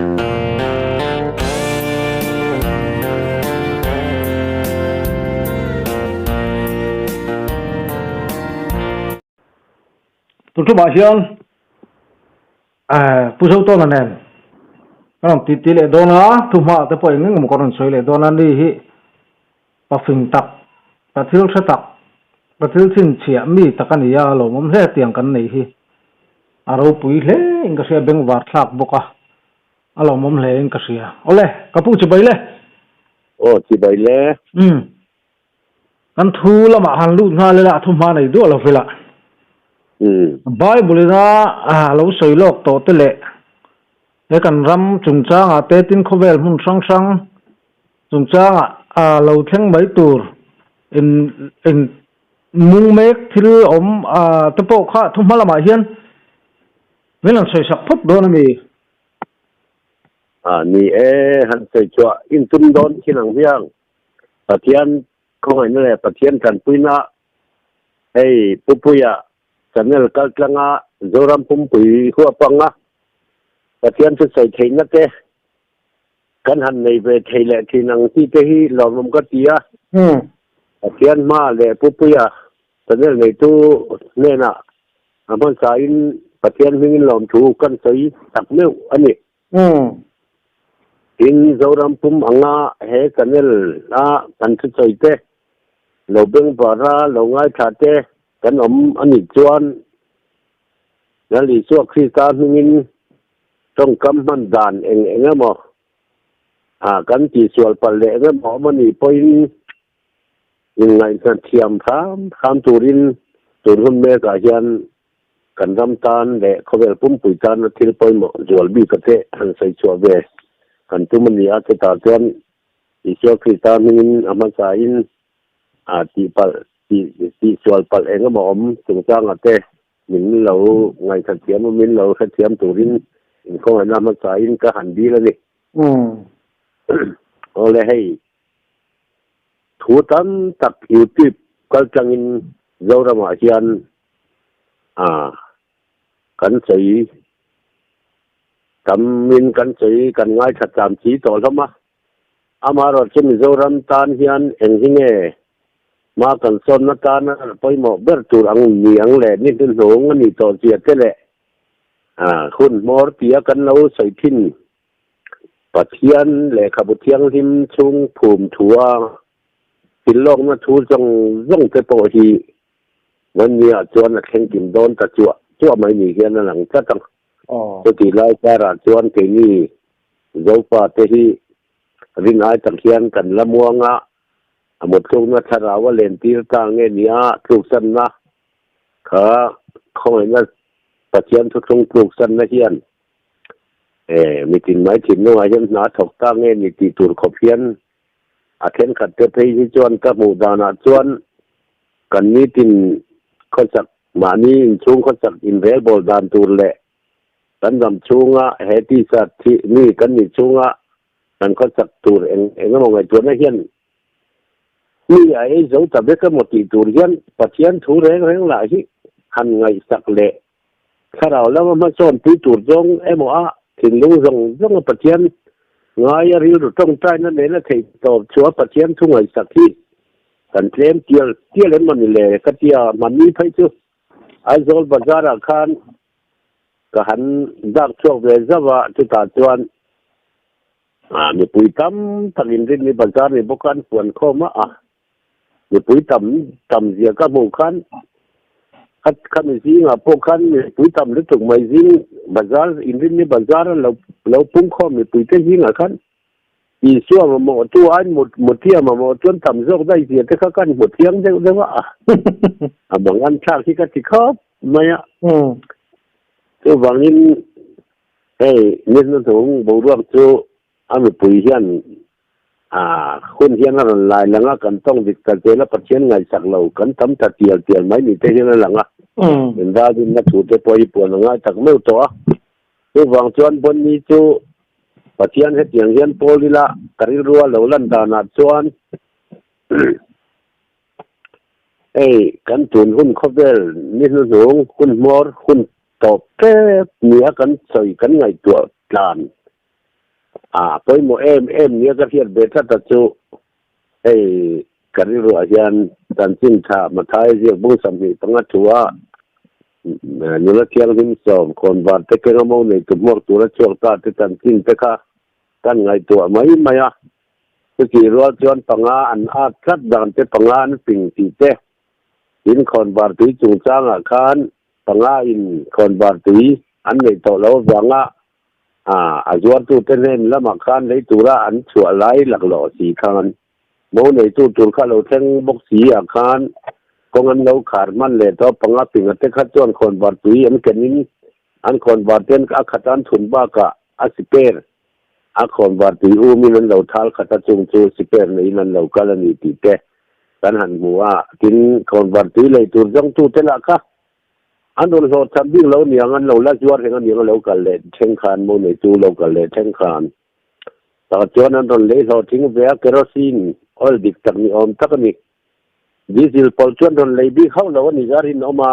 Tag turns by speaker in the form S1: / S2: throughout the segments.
S1: tụi chú bà hiền phụ sâu to là nè cái lòng tí lệ đó nó thu hoa tới phải những một con sợi lệ đó nó đi hi bà phình tắc bà thiếu sẽ tắc bà thiếu xin chia mi tắc cái này à lâu mắm hết tiền cái này hi rồi bùi lệ anh cái xe bên vạt sạc bốc à lâu mắm lệ anh cái xe ole cái phụ chỉ bay lệ
S2: chỉ bay lệ
S1: anh thu là mà hàng lụt na lệ là thu hoa này đua là phải là bài bùi ra lâu sợi lộc to tới lệ cái cần ram chúng ta à tết tin khâu về muốn sang sang chúng ta lâu tháng mấy tuổi in mung mét thì tập bộ khác thùng hoa là mà hiền mấy lần sợi sập phút đó là mi
S2: hắn sợi chua in tung đón khi nào viang bát thiên không phải nữa là bát thiên cần pui na pupuya cần là cái lăng zoram pum pui hoa pang bát thiên sẽ sợi thấy nát thế kan han này về thấy lệ thì năng tí cái lòng mông cái tia thiên ma lệ pupuya cho nên này tu nên mà sai thiên mình làm chủ kan sai tập nêu anh ấy in zoram pum anga he kanel kan sai te lo beng para lo ngai tha te kan ani chuan na li su krista mình trong cam man dan eng mo kan ti sual pal le mo mani point in ngai san thiam kham turin turun me ka hian kan ram tan le khovel pum pui tan thil poi mo zual bi ka te han sai chua ve kan tu mani a te ta chuan isu krista min ama sa in ti pal ti sual pal eng mo chung chang ate min lo ngai san thiam min lo san thiam turin in ko na ma sa in ka han bi la ni ole hey thu tam tak youtube kal changin zorama hian kan sei min kan sei kan ngai that cham chi to lama amaro chin zoram tan hian eng hinge ma kan son na tan poi mo ber tur ang ni ang le ni tin hong ni to chia te le khun mor pia kan lo sei thin pathian le khabu thiang him chung phum thua tin long na thu jong jong te po hiวันนี้จวนแข่งกินโดนตะจั่วไม่มีเฮียนหลังจะต้องตัวที่ไล่แต่ละจวนที่นี่โยปาเตฮีริงไอตังเฮียนกันละมัวงะหมดตรงนั้นถ้าเราว่าเล่นตีต่างเงี้ยถูกสันนะขาเขาเห็นว่าตะเคียนทุกตรงถูกสันนะเฮียนมีถิ่นไม้ถิ่นน้อยยันหนาถกต่างเงี้ยมีตีตูดขบเฮียนอาเข็นขัดเตะที่จวนกับหมู่ดานาจวนกันนี้ถิ่นเขาจักมานี่ช่วงเขาจักอินเวลบอลดานตูนแหละกันดำช่วงเฮติสัตที่นี่กันนี่ช่วงกันเขาจักตูนเองก็มองไอ้ตัวนั่นเฮียนนี่ไอ้เจ้าจับได้ก็หมดตีตูนเฮียนปัจเจียนถูแรงหลายที่หันไงสักเละถ้าเราแล้วมาซ่อนตีตูนจงไอ้หมอถึงลุงจงปัจเจียนไงริ้วตรงใจนั่นเองนะที่ตอบชัวปัจเจียนทุ่งไงสักที่กันเตรียมเตี้ยเล่นมันนี่เลยก็เตี้ยมันมีไฟจุไอ้โซลบาซาร์คันก็หันดักช่วงเวลาว่าจุดตาจวนมีปุ๋ยตั้มทักอินรินมีบาซาร์มีบุกันส่วนข้อมามีปุ๋ยตั้มเสียกับบุกันคันมีสิ่งพวกกันมีปุ๋ยตั้มหรือถูกไม่สิ่งบาซาร์อินรินมีบาซาร์เราปุ่งข้อมีปุ๋ยเท่สิ่งคันอีส่วนมันหมดตัวอันหมดเที่ยมันหมดจนทำโรคได้เสียแต่เขากันหมดเที่ยงได้ว่าบางอันชาที่ก็ติดครบไม่ตัวบางนี้เนี่ยนั่นถึงบอกว่าตัวอันมีปุ๋ยเฮียนคนเฮียนนั่นลายแล้วกันต้องดิกันเจแล้วปัจเจียนไงสักเหล่ากันทำตัดเตียนไม่มีเที่ยนนั่นหลังเป็นได้ดินนักถูแต่ปล่อยปวดหลังจากไม่ตัวตัวบางจวนบนนี้ตัวปัจเจียนเฮ็ดอย่างเฮียนโพลีละกริรัวเหล่าลันดานาจวนกันตุนหุ่นคบเดลนี่นุ่งหุ่นมอร์หุ่นตบเตะเนื้อกันใส่กันไงตัวจาน ปอยโมเนี่ยก็เทียนเบต้าตะจูไอ้กันรัวยันตันจินชามาท้ายเรียกบุษมีปังชัวนี่ละเทียงหิมสมคนบาดเตกงมในตุมอกตัวละช่วงตาที่ตันจินเตค่ะกันไงตัวไม่อะสกีรัวจวนปังอันอาทัดดันเตปังอันปิงตีเตอินคนบาดตีจุงจ้างอาคารปังอินคนบาดตีอันในตัวเราวังอาจวนตู้เต้นเล่นแล้วมาคานในตัวละอันชัวไล่หลักหล่อสีคานโมในตู้ตัวข้าเราแทงบกสีอาคารก็งั้นเราขาดมันเลยตัวปังปิงเตขัดจวนคนบาดตีอันเกินนี้อันคนบาดเต้นก็ขัดอันทุนบ้ากะอาสิเปรคนบาดตีมีนั้นเราท้าขัดจุงจูสิเปรในนั้นเรากาลนีตีเตกันหันหัวกินคนบาดตีเลยตัวจังตู้เตละค่ะอันนั้นเราทำดิ้งเราเนี่ยงั้นเราละจวนงั้นเนี่ยเรากันเลยเช่นกันโมในตู้เรากันเลยเช่นกันแต่จวนนั้นตอนเลยเราทิ้งเบียร์เคโรซีนออยล์ดิบตักนี่อมตักนี่ดีเซลพอจวนตอนเลยบีเข้าเราวันนี้การินออกมา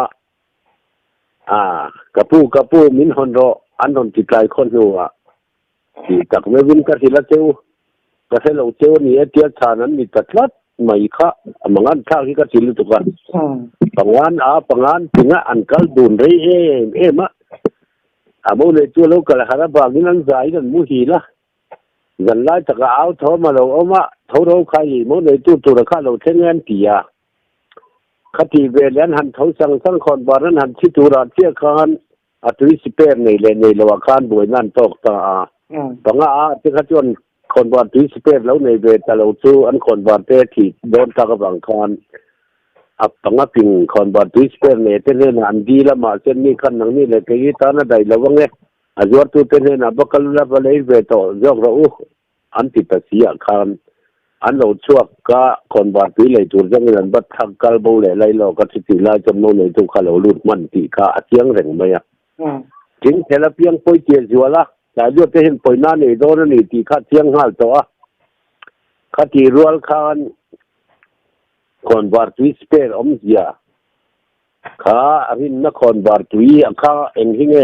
S2: กระปูมินฮอนโรอันนั้นติดใจคนหัวที่ตักไม่วินก็ที่ละเจ้าก็ให้เราเจ้านี่เตี้ยชานั้นมีตัดลัดไม่ค่ะมังอันข้าวที่ก็สิลุตุกันปังวันถึงอันกัลดูนเร่มะโมเลยตัวเราก็เลยหาบางนั้นใจกันมุฮีละกันไล่ตะกเอาเท่ามาเราเอามาเท่าเราใครโมเลยตัวราคาเราเท่าเงินกี่ยาคดีเวรนั้นหันเท่าสังคนบารันหันชิตูราเชียคานอัตวิสเปรในเลนในระหว่างคานบวยนั่นตกตาปังที่เขาจวนคนบาดที่สเปรแล้วในเวทเราสู้อันคนบาดเตที่โดนตากบังคานปังปิงคนบาดที่สเปรในเต้นเอันดีละมาเช่นนี้ขันนังนี่เลยที่ตาหน้าใดระวังเนี่ยอาจว่าตัวเต้นบักลับเลยเวทยกเราอันติดเสียคานอันเราช่วยก็คนบาดที่เลยตัวจังเงินบัดทักกัลบุเลยเลยเราก็สิติลายจำนวนในตัวเขาเราลุดมันตีขาเสียงแรงไหมถึงเทเลเพียงป่วยเจียจัวละแต่ยอดจะเห็นป่วยนั่นนี่โดนนี่ตีขาเสียงหัลตัวขาที่รัวคานคนบาดที่สเปรอมเสียขาอรินนครบาดที่ขาเอ็งหิเง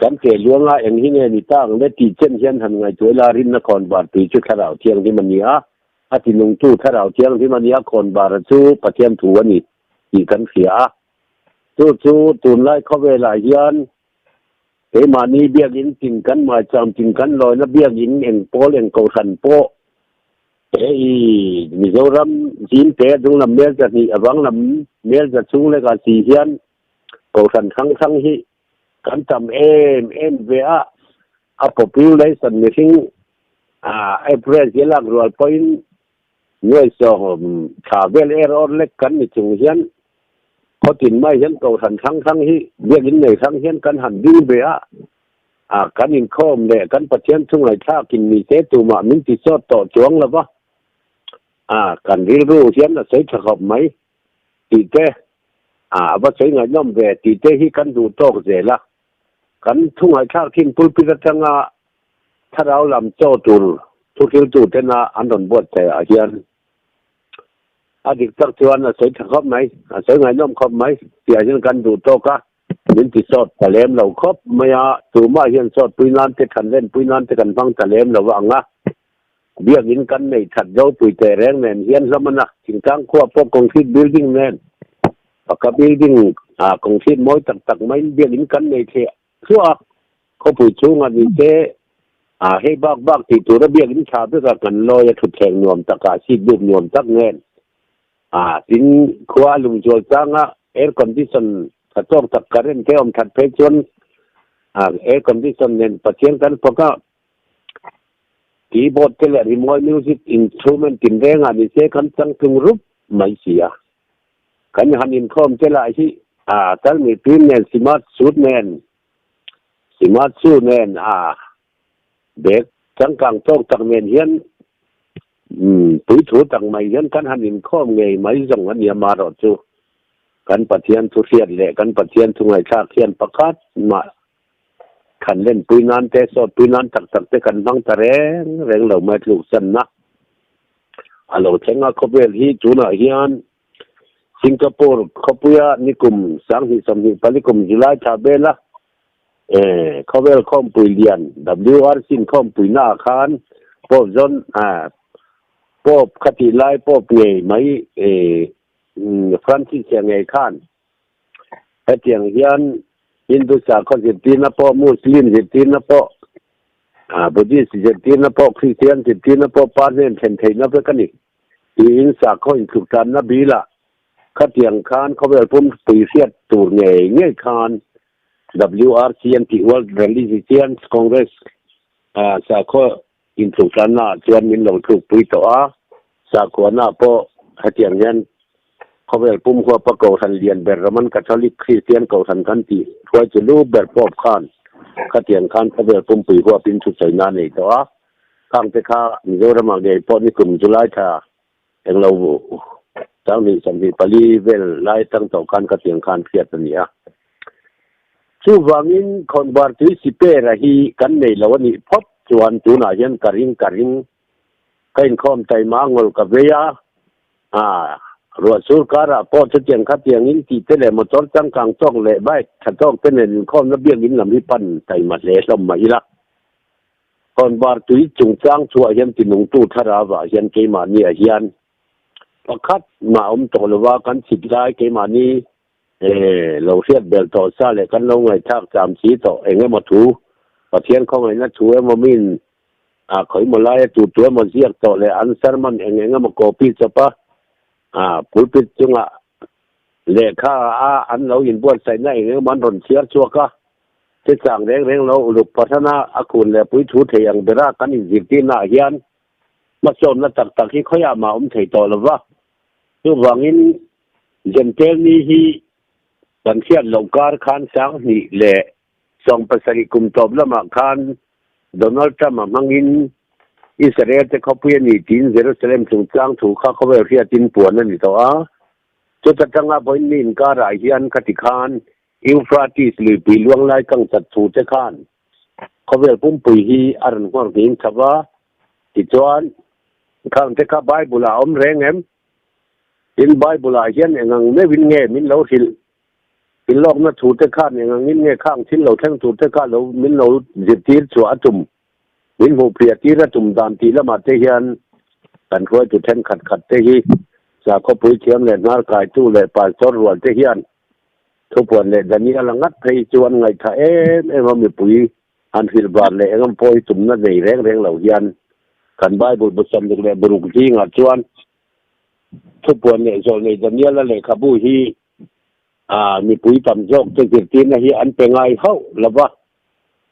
S2: กันเกลวงเอ็งหิเงนี่ตั้งได้ตีเช่นทำไงตัวลารินนครบาดที่ชุดขราวเทียงที่มันเนี่ยอาทินุงตู้ขราวเทียงที่มันเนี่ยคนบาดสู้ปะเทียมถัวนี่ตีกันเสียสู้ตุนไล่เข้าเวลาเย็นเฮ้มานี่เบี้ยกินจริงกันมาจำจริงกันลอยแล้วเบี้ยกินเอ็งโป้เอ็งเกาสันโป้เฮ้ยมิโซรัมจีนเตะตรงลำเมียจะนี่วังลำเมียจะสูงเลยก็สี่เฮียนเกาสันทั้งที่กันจำเอ็มเวียปปิวเลยสันนิษฐานไอ้เพรสเยลักรัวพอยน์เงื่อสองขาเวลเอรอร์เล็กกันนี่จงเฮียนเขาติดไม่เห็นเก่าทันทั้งที่เรียกยินในทั้งเห็นกันหันดิ้งเบียกันอินข้อมเนี่ยกันประเทศทุ่งไหลท่ากินมีเซตุมามินติโซต่อจวงแล้วปะกันรีรู้เห็นน่ะใช้ฉบับไหมตีเตว่าใช้ไงน้อมเวตีเตที่กันดูโตกเสละกันทุ่งไหลท่ากินปุลปิรัตงาถ้าเราลำโจตุลทุกที่ตูเตนะอันนนบวชแต่อาเฮียนอดีตตักชวนใส่ถคบไหมใส่ไงน้อมคบไหมเสียเช่นกันดูโตกะมินติสอดตะเลมเราคบไม่ตัวมาเห็นสอดปุยนานเตกันเล่นปุยนานเตกันฟังตะเลมเราว่าง่ะเบี้ยกินกันในถัดเย้าปุยแต่แรงแน่นเห็นสมณะถึงทางขั้วพวกกองทิศบิลดิ้งแน่นปากกับบิลดิ้งกองทิศมวยตักไม่เบี้ยกินกันในเทะชั่วเขาปุยชูงานวิเศษให้บ้างติดตัวระเบียกินชาเพื่อกันลอยถุดแทงนวมตะกาชีดุมนวมตักแน่นสินขวาลุงโจจังแอร์คอนดิชันถ้าต้องตักการเล่นแค่อมถัดเพชรแอร์คอนดิชันเนี่ยประเทศกันพวกก็คีย์บอร์ดเทเลรีโมทมิวสิกอินสตรูเมนต์ตินเร่งอันนี้เสกันตั้งถึงรูปไม่เสียกันหันอินคอมเทเลที่ตั้งมีพิมพ์เนี่ยสิมาสูดแน่นเด็กจังกังต้องตักเมียนเฮียนปุยถูตังไม่ยันกันหันอินข้อมไงไม่จังวันนี้มารอจูกันปะเทียนทุเรียนเละกันปะเทียนทุงไอชาเทียนประกาศมาขันเล่นปุยนานเตะสดปุยนานตักเตะกันบังตะแรงเราไม่ถูกสันนะเราเชงอาคบเวลฮีจูน่าเฮียนสิงคโปร์ขบุยานิคุมสังหิสมหิปนิคุมจุฬาชาเบล่า เขาเวลคอมปุยเลียน WRC คอมปุยหน้าคานปอบจนปอบคติไลปอบไงไหมฟรันซิสไงคานไอ้เตียงเฮียนอินโดสาคนสิบตีนะปอมุสลิมสิบตีนะปอบุตรสิบตีนะปอคริสเตียนสิบตีนะปอปาร์เนนเทนเทนะเพื่อกันนี่อินสาคนถูกตามนะบีละขัดเตียงคานเขาเวลปุ่มปุยเสียตูไงเงี้ยคาน WRCNT World Religious Congress สาขาอินถูกกันนะจวนมินหลงถูกปุยตัวสาขาหน้าปอขัดเตียงเงี้ยเขาเวลปุ่มหัวประกอบทันเรียนเบอร์มันกัทอลิกคริสเตียนเก่าทันกันตีช่วยจะรู้เบอร์ปอบคานขัดเตียงคานเขาเวลปุ่มปุยหัวเป็นชุดใส่นานนี่ตัวข้างเตค่ามิโซรามาเดย์ปอนี่กลุ่มจุฬาชาเองเราตั้งนี้สันติปลีเวลไล่ตั้งต่อการขัดเตียงคานเพียรเนี่ยชูวังินคนบาร์ตุสิเประฮีกันในละวันนี้พบจวนตุนายันการิงกันคอมใจมางวลกับเวียรัวสูรการะพอจะเตียงขัดเตียงอินที่เตเลมอตอร์จังกังต้องเละใบถ้าต้องเป็นเงินคอมระเบียงอินลำที่ปั้นใจมาเละลมมาอีละคนบาร์ตุยจุงจ้างชัวยันตินุงตู้ทาราวะยันเกมานียันประคัดมาตกลว่ากันสิบได้เกมานีเราเสียเบลต่อซาเลยกันลงไงทักจามสีต่อเองมาถูประเทียนของไงนะถูมามินขอยมาไล่ตัวมาเสียต่อเลยอันเซอร์มันเองมาโกปีจะปะผู้ปิดจังอ่ะเลขาอันเรายินบวชใส่ในเงี้ยมันรอนเชียร์ชัวก็ที่สั่งเร่งเราลุกพัฒนาอาคุณและปุ๋ยถูเทียงเบรากันอินสิที่น่าเฮียนมาชมและตักที่เขาอยากมาเถียต่อหรือว่าคือว่างินเจนเทลนี้ฮีบันเทียนลงการคันสังนี่แหละส่งภาษาอิกุมตบละมาคันโดนัลด์ทรัมป์มังอินอิสราเอลจะเข้าไปนี่ทีนเยรูซาเล็มถูกจ้างถูกเข้าไปเรียตินปวนนั่นนี่ตัวจุดตั้งอาบอยนินการายยันคติคานอิวฟราติสหรือปีลวงไล่กังจัดถูกจะขานเขาเวลปุ่มปุยฮีอารันหัวหินชาวาติจวนข้างเทคาไบบุลาอมแรงเอ็มอินไบบุลาเฮียนเองไม่วินเง่มินเราหิลอินลอกนัดถูกจะขานเองมินเง่ข้างชิ้นเราแท่งถูกจะขานเรามินเราจิตตีชัวอจุมวินหูเปรียตีระจุมดานตีละมาเทียนกันคอยจุดแทนขัดเทียจากข้อปุ๋ยเทียมเลยน่ากายตู้เลยปลาจอดรวนเทียนทุกวันเลยดันนี้ละงัดไปจวนไงถ้ามันมีปุ๋ยอันฟิลบาร์เลยงั้นพอยตุ่มนั่นเลยแรงเหล่ายันกันใบบุบสันเลยบรุกที่งัดจวนทุกวันเลยส่วนเลยดันนี้ละเลยขบุฮีมีปุ๋ยต่ำโจกจะเกิดที่นะฮีอันเป็นไงเข้าละวะ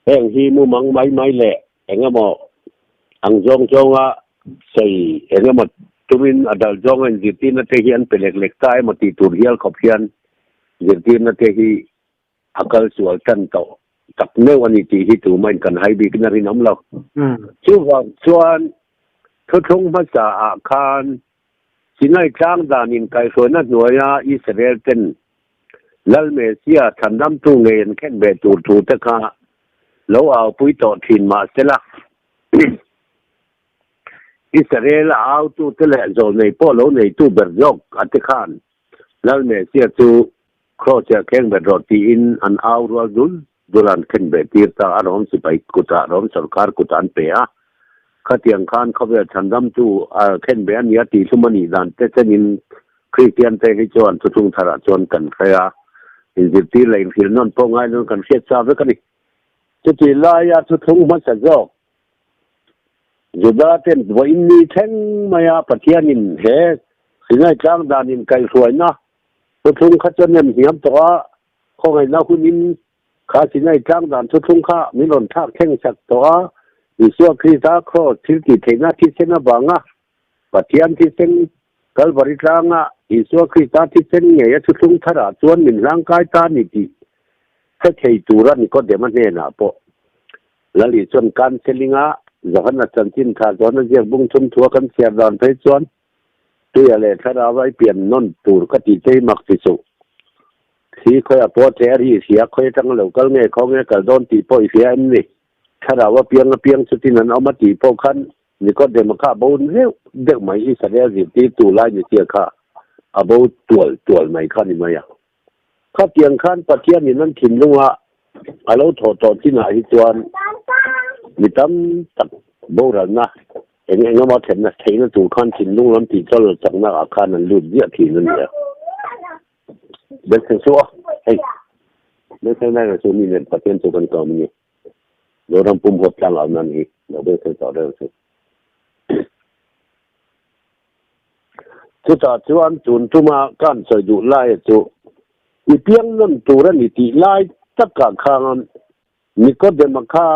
S2: แห่งฮีมูมังไม่แหละเองก็มออังจงใส่เองก็มอตุมินอดัลจงอันจิตินเทียนเป็นเล็กๆใต้มาตีตูเรียลขบเพียนจิตินเทียอากาศสวยกันโตตักเนื้อวันนี้ที่ที่ตัวมันกันให้บีกันนาริน้ำเราชื่อว่าส่วนทุกภาษาอาคารสินัยจ้างดานินไก่ส่วนนั้นหน่วยอิสราเอลเป็นลัลเมเซียทันดำตุงเงินแค่เบตูถูตะคาแล้วเอาปุ๋ยต่อถิ่นมาเสละอิสราเอลเอาตู้ทะเลโซนในพอแล้วในตู้เบอร์ยกอัตคานแล้วเมเซียตู้ครอจะแข่งเบอร์รตีอินอันเอารัวดุลันแข่งเบอร์ตีร์ตาอารมณ์สิไปกุตารมณ์สรการกุตันเปียข้าเตียงคานเขาเวทันดำตู้แข่งเบอร์นี้ตีสุมานีดันแต่จะนินคริสเตียนเตะจวนทุกทาราจวนกันใครอินสิตีเลยฟิลนนพงไงนนกันเสียชาบกันนี่จะตีลายาทุกมันจะจอกจุดนั้นเป็นว่าอินนี่แท่งมายาปฏิญาณินเหตุสิ่งที่จ้างดานินไกลสวยนะทุกข้าจะเนี่ยเหี่ยมตัวข้อไงนะคุณอินข้าสิ่งที่จ้างดานทุกข้ามีหล่นทักแข่งสักตัวอิสวคริสต์ครอที่ที่เทน่าที่เซน่าบังอ่ะปฏิญาณที่เซนกัลบริจางอ่ะอิสวคริสต์ที่เซนเนี่ยทุกทาราชวนมินร่างกายตานิติถ้าใช้ตัวนี่ก็เดี๋ยวมันเนี่ยนะพอแล้วอีส่วนการเซลิงอ่ะจากนั้นจันทินขาจวนเรียกบุ้งชุมทัวกันเสียดานไปจวนตัวอะไรถ้าเราไว้เปลี่ยนนนตูรก็ตีใจมักที่สุดที่คอยปวดแผลที่เสียคอยทั้งเหล่าก็เงี้ยเขาเงี้ยก็โดนตีปอยเสียนี่ถ้าเราว่าเพียงสุดที่นั้นเอามาตีปอคันนี่ก็เดมาฆ่าบุญเร็วเด็กใหม่อิสราเอลสิตีตัวไล่เนี่ยเสียค่าอาบุตัวใหม่ขั้นนี่มาอย่างข้าเตียงขั้นปะเทียนนี่นั่นถิ่นลงว่า alo tho to tin a hi chuan mi tam tak bo ra na eng ma then na thein tu khan tin lung lam ti chol chang na khan an lut dia thi na ni ben sen so hey ben sen na so mi ne patien to kan ka mi lo ram pum hot tang al nan hi lo ben sen so de so tu ta chuan chun tu ma kan soi du lai chu i piang non tu ra ni ti lai tak ka khan ni ko de ma kha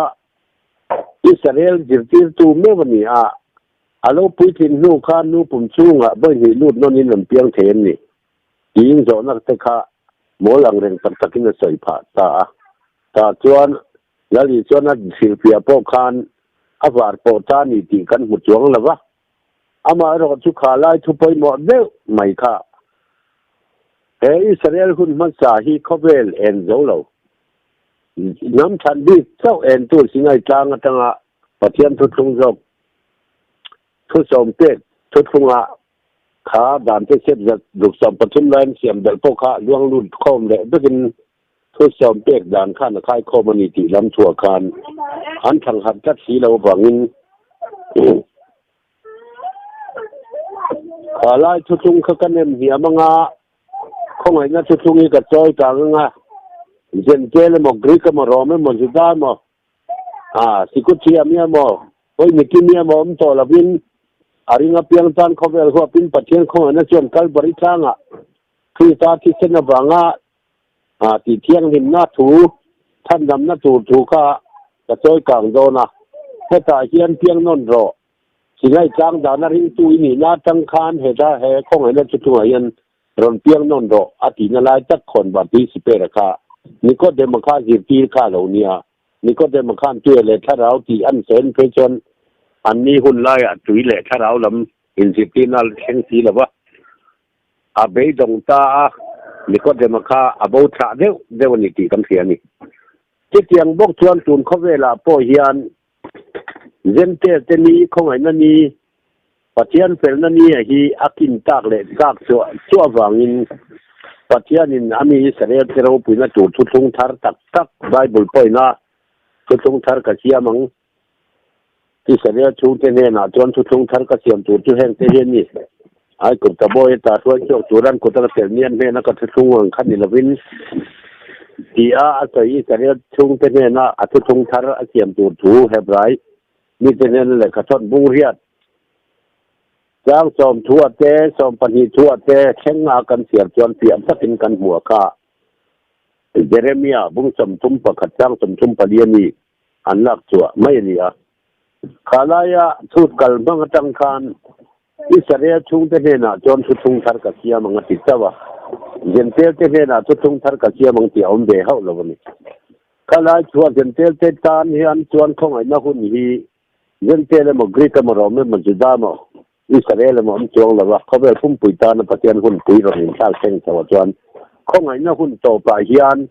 S2: Israel jirtir tu mewani alo puitin nu kha nu pum chunga ba ni lut non in lam piang them ni ing zo na te kha molang reng tak takin soi pha ta chuan lali chuan a silpia po khan avar po ta ni ti kan mu chuang lawa ama ro chu kha lai thu poi mo de mai kha he Israel hun ma sa hi khovel en zo lo nam than bi chau en tu singai tang atanga pathian thu thung jok thu som te thu thunga kha dan te set jak duk som pathum lain siam dal po kha luang lut khom le begin thu som te dan khan khai community lam chua khan an thang hat tat si lo bangin ala thu thung kha kanem hi amanga khongai na thu thungi ka choi ka nga jen kele mo grika mo rome mo juda mo sikutia mia mo oi mikimia mo to lavin aringa piang tan khovel ho pin pathian kho na chon kal bari thanga khi ta ti sena banga ti thiang him na thu than dam na tu kha ka choi kang do na ta hian piang non ro singai chang da na ring tu ni na tang khan he da he khong na chu tu hian ron piang non ro ati na lai tak khon ba ti sipera kha ni ko de ma kha ti kha lo nia ni ko de ma khan tu le tharau ti an sen pe chon an ni hun lai a tui le tharau lam in sitinal theng si lawa a be dong ta ni ko de ma kha abo tha de ni ti kam thia ni ti tiang bok chuan tun kho vela po hian zente te ni khongai na ni pathian fel na ni hi akin tak le kak chu awangin pathianin ami Israel tero puina tu thung thar tak Bible poina tu thung thar ka siamang Israel chu te ne na chon tu thung thar ka siam tu heng te hen ni ai ku ta boy ta chuan chok turan ku ta tel nian me na ka thung ang khan ni lovin ti a sai Israel chung te ne na a tu thung thar a siam tu hebrai ni te ne le ka thon bung riat Giang som thua te som pani thua te khenga kan siar chuan piam takin kan hua kha Jeremia bung som thum pakhat chang som thum paliani anlak chua mai ni a khalaya thut kal bang tang khan Israel chung te na chon thu thung thar ka sia manga ti chawa jentel te na thu thung thar ka sia mang ti om be hau lo ni khala chua jentel te tan hian chuan khong ai na hun hi jentel mo grika mo rom mo juda mo Israel mo chong la khaber pum puita na pathian hun pui ro in thal seng chawa chuan khongai na hun to pa hian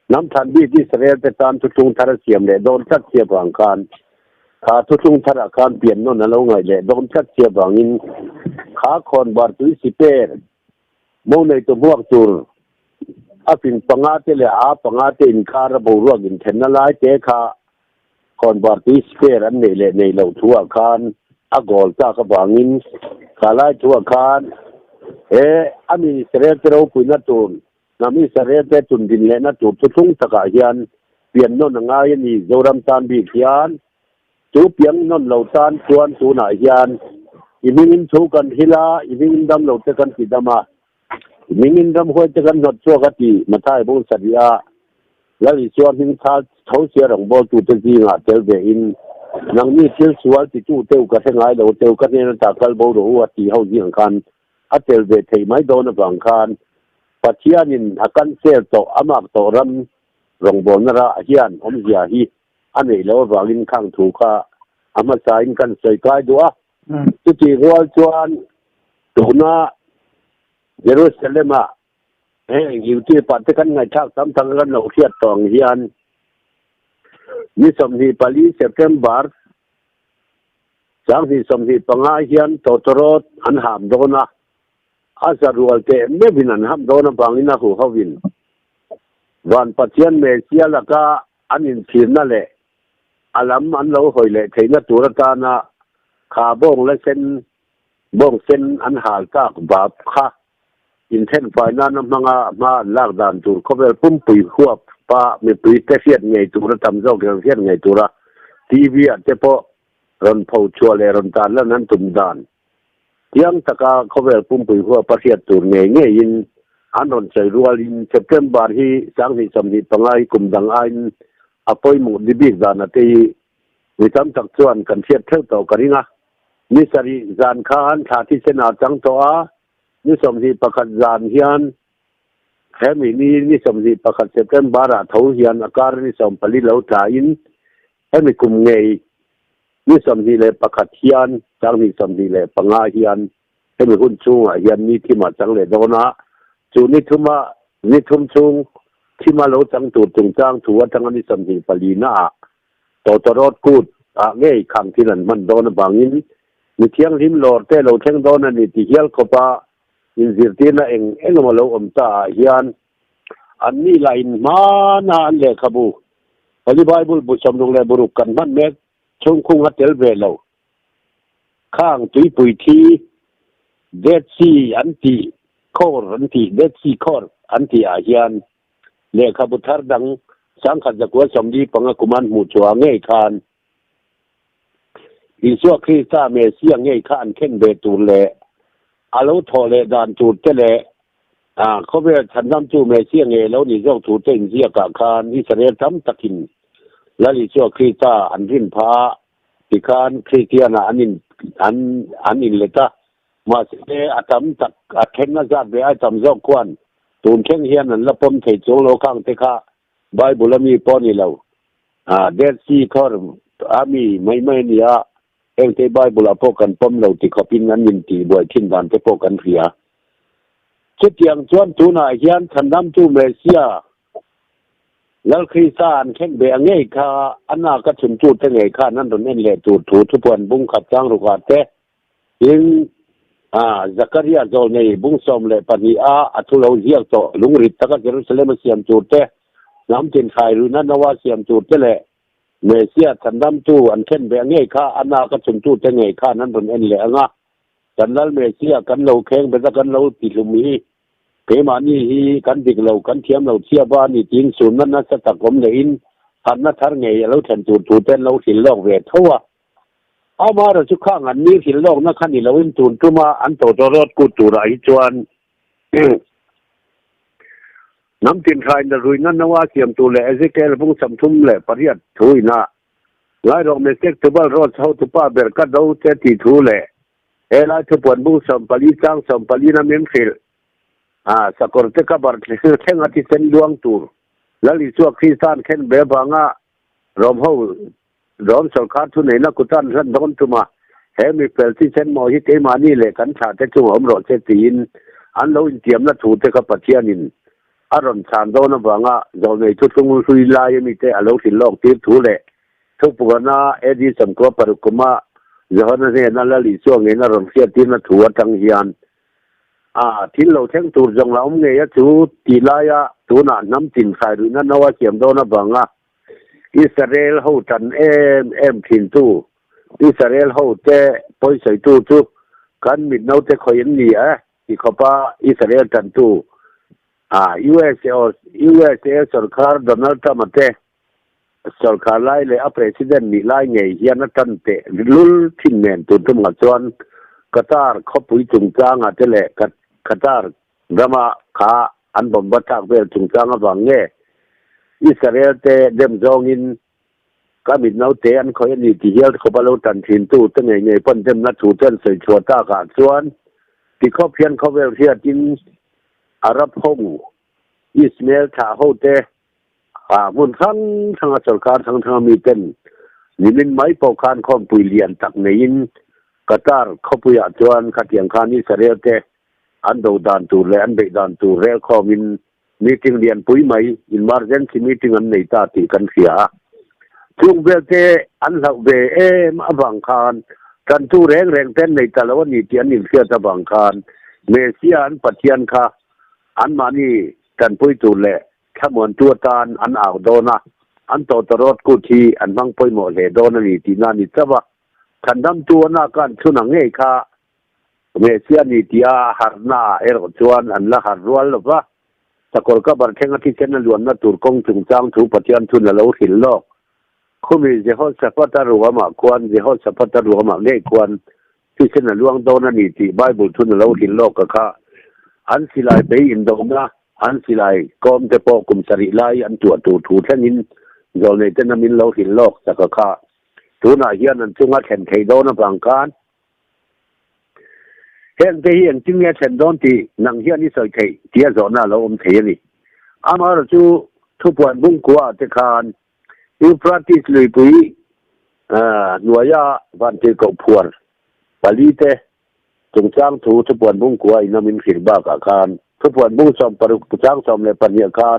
S2: nam than bi Israel te tan tu tung thar siam le don chat sia bang kan kha tu tung thar kan pian no na lo ngai le don chat sia bangin kha khon bar tu siper mo nei to buak tur apin panga te le panga te in khar bo ro gin then na lai te kha khon bar tu siper an nei le nei lo thua khan agol ta ka bangin kala chua khan ami Israel tero puina tun nami Israel te tun din le na tu thung taka hian pian no na ngai ni zoram tan bi hian tu piang non lo tan chuan tu na hian imingin thu kan hila imingin dam lo te kan tidama imingin dam hoi te kan not chua ka ti mathai bo sadia lali chuan hing tha thau sia rang bo tu te ji nga tel be in nang ni sil sual ti tu teu ka thengai lo teu ka ne ta kal bo ro wa ti hau ji ang khan atel be thei mai do na bang khan pathianin akan sel to amak to ram rong bo na ra hian om zia hi anei lo wangin khang thu kha ama sa in kan sei kai do tu ti rual chuan tuna Jerusalem yu ti pa te kan ngai thak tam thang kan lo khiat tong hian ni som hi pali September jang hi som hi panga hian totorot an ham do na azarual te me binan ham do na bangina hu hovin วันปัจเจียนเมเซียแล้วก็อันอินทีนั่นแหละอาลัมอันเราหอยเลยเทนตัวตานะขาบ้งและเส้นบ้งเส้นอันหาตากบาบค่ะอินเทนไฟนั้นมาลากด่านตัวเขาเป็นปุ่มปีขวบป้ามีปีเตเฟียนไงตัวทำเจ้าเกี่ยวเฟียนไงตัวละทีวีอาจจะพอรอนเผาชัวเลยรอนตาแล้วนั้นตุ่มด่านยังตะกาเขาเป็นปุ่มปีขวบประเทศตัวไงเงี้ยยินอันนนใส่รัวลินเซปเทมเบอร์ที่สังหิสมหิปังไอกุมดังไออภัยมุดดิบิดานตีวิธีตักชวนกันเทียบเท่าต่อกันนะนิสริจานขานชาติเสนาจังตัวนิสมหิประคัดจานเฮียนแค่มีนี้นิสมหิประคัดเซปเทมเบอร์เท่าเฮียนอาการนิสมผลิตเหล่าจ่ายินแค่มีกลุ่มเงยนิสมหิเลยประคัดเฮียนจังนิสมหิเลยปังอาเฮียนแค่มีหุ่นชูเฮียนนี้ที่มาจังเลยโดนะจูนิทุมานิทุมชุงที่มาเราจังตูดจงจ้างถัวจังนิสมหิปลีน่าต่อตลอดกูดเงี้ยขังที่นั่นมันโดนบางยินมีเที่ยงริมหลอดแต่เราเที่ยงโดนนั่นนี่ที่เฮียลขบะอินสิร์ตีน่ะเองมาเราตาเฮียนอันนี้ไลน์มานานเลยครับบุอธิบายบุษำลงเลยบุรุษกันมันแม้ช่วงคงฮัตเตลเวลเราข้างตุยปุยทีเดดซีอันตีคอร์อันตีเดดซีคอร์อันตีอาเฮียนเลยครับบุทารดังสังขัดจากวัดสมดีปังกุมันหมู่จัวเงยคานอิสวคริสตาเมเซียเงยคานเข่นเบตูเลอาลูทอเลดานจูดเตเลเขาเป็นฉันทำจูเมเซียเงยแล้วนี่เจ้าถูเต็งเสียกะคานอิสราเอลทำตะกินแล้วอิสวคริสตาอันรินพาติคานคริสเตียนอันนินเลต้ามาเสดอัตมตักอัตเทนนาจัดเบไอตมเจ้าควันตูนเข่งเฮียนนั่นละปมเทโจโลคังเตคะไบเบิลมีปอนี่เราเดดซีคอร์อามีไม่เนี่ยเองที่ไบเบิลพอกันปมเราที่เขาพินนั้นยินตีบ่อยทิ้งดันที่พอกันเสียชุดอย่างชวนตูน่าเฮียนฉันดำจูเมเซียแล้วคริสตานเข่งเบียงเงยค่ะอันน่าก็ชุนจูดเงยค่ะนั่นตรงนี้แหละจูดถูทุกวันบุ้งขัดจ้างรูกาเตยิงจักรียาโจในบุ้งสมเลยปนีอัตุลาเฮียโตลุงริตตะกัเจรุสเลมเสียมจูดเตน้ำจินไข่หรือนั่นนว่าเสียมจูดเตเลยเมเซียฉันดำจูอันเข่งเบียงเงยค่ะอันน่าก็ชุนจูดเงยค่ะนั่นตรงนี้แหละงะฉันนั้นเมเซียกันเราแข่งเป็นกันเราติดลุมีเกมานี่ฮีกันดิกเรากันเทียมเราเชียบ้านนี่จริงศูนย์นั้นนะสตักผมเลยอินอันนั้นทั้งไงเราฉันจูดถูเต้นเราหินลอกเวทเท่าว่าเอามาเราชุกข้างอันนี้หินลอกนักขันนี่เราอินจูดตัวมาอันโตตรอดกูตูไรจวนน้ำตินไทยนะรุยนั่นนะว่าเสียมตัวเลยเอเซเกลพุ่งสัมทุมเลยปริยัติถุยนะหลายดอกเมสเซกตัวบ้านรอดเท่าตัวป้าเบรกัดเราเจติถุเลยหลายตัวปวนบุ้งสัมปลีจังสัมปลีน้ำเมียนฟิลสกอร์เตกับบาร์เข่งอาทิตย์เซนดวงตูร์แล้วลิซัวคริสตันเข่งเบบางะรอมเขารอมสกัดทุนไหนนักกุตันรันดอนตุมาเฮมิเปลที่เซนมอฮิเกมานี่เลยกันชาเตจุอมรอเซตีนอันเราอินเทียมนัดถูเตกับปัจเจียนินอารอนชานโดนบางะเราในชุดกงสุยลายมีเตอเราสิลอกตีถูเลยทุกปกนาเอดีสัมกวปรุกมาจะหันเรื่องนั้นแล้วลิซัวเงินอารอนเสียตีนนัดถูจังเฮียนที่เราเช่นตัวจังเราเงี้ยจูตีลายตัวนั้นน้ำจินใส่หรือนั่นว่าเขียมโดนบังอิสราเอลเขาจันเอ็มพินตูอิสราเอลเขาเตะปอยใส่ตู้จูกันมิดเอาเตะคอยนี่ที่เขาป้าอิสราเอลจันตูUSA สุรคาร์โดนัลด์ทรัมป์เตะสุรคาร์ไล่เลยประธานนี่ไล่ไงเฮียนัตันเตะลุลทิ้งเงินตัวมาจวนกตาร์เขาปุยจุงจ้างเตะเลยกตาร์ดรามาขาอันบอมบัตากเวลจุงจ้างบางเงี้ยอิสราเอลเตะเดมจองอินก็มีน้าเตะอันเขาอย่างนี้ที่เฮียเขาบาลูตันทินตู้ตั้งไงปนเดมนัดถูเต้นใส่ชัวตาขาดส่วนที่เขาเพียนเขาเวลเทียจินอาหรับฮงอิสมาเอลท่าโฮเตะมุนทั้งสุรการทั้งมีเต้นนี่มันไม่ปกการความปุยเลียนตักในอินกตาร์เขาปุยจวนขัดยังคานิสราเอลเตะอันดูดานตูเรอันเบดานตูเรข้อมินมีติ้งเรียนปุยไหมอินมาร์เจนซีมีติ้งอันในตาตีกันเสียช่วงเวลเตอันหลักเบมาบังคารกันตูแรงเต้นในตะวันนี้เตียนนิเสียตะบังคารเมเซียอันปัจเจียนค่ะอันมานี่กันปุยตูเร ขมวนตัวตานอันอ่าวโดนะอันโตตรอดกูทีอันบังปอยหมอเลโดนนี่ตีนานิตวะขันดำตัวนากันชุนังเงค่ะเมเซียนิติอาหารนาจวนอันละหารรัวลวะสกอลก็บันเทงที่เช่นล้วนนาตุรกงจุงจางถูปฏิยันทุนละหินโลกคุณมีเจ้าสัพพะตารัวมาควรเจ้าสัพพะตารัวมาเล่ควรที่เช่นล้วนโดนนี่ตีไบเบิลทุนละหินโลกก็ค่ะอันสิไลไปอินโดนะอันสิไลกอมเตปอกุมสริไลอันตัวตูถูเช่นนี้เราในเจนามินเราหินโลกสักค่ะตัวน่าเฮียนันจุงอาเข็นไทยโดนบางการเห็นไปเห็นจึงเนี่ยเช่นโดนที่นังเฮียนี่สอยไทยที่จะน่าเราเทียนี่อามาเราจูทุบวันบุ้งกัวเตคานยูพระติสลุยปุยหน่วยยาวันเตกพัวปาลีเตจงจ้างถูทุบวันบุ้งกัวอินามินขินบ้ากาการทุบวันบุ้งสมปรุกจ้างสมเลปัญญาการ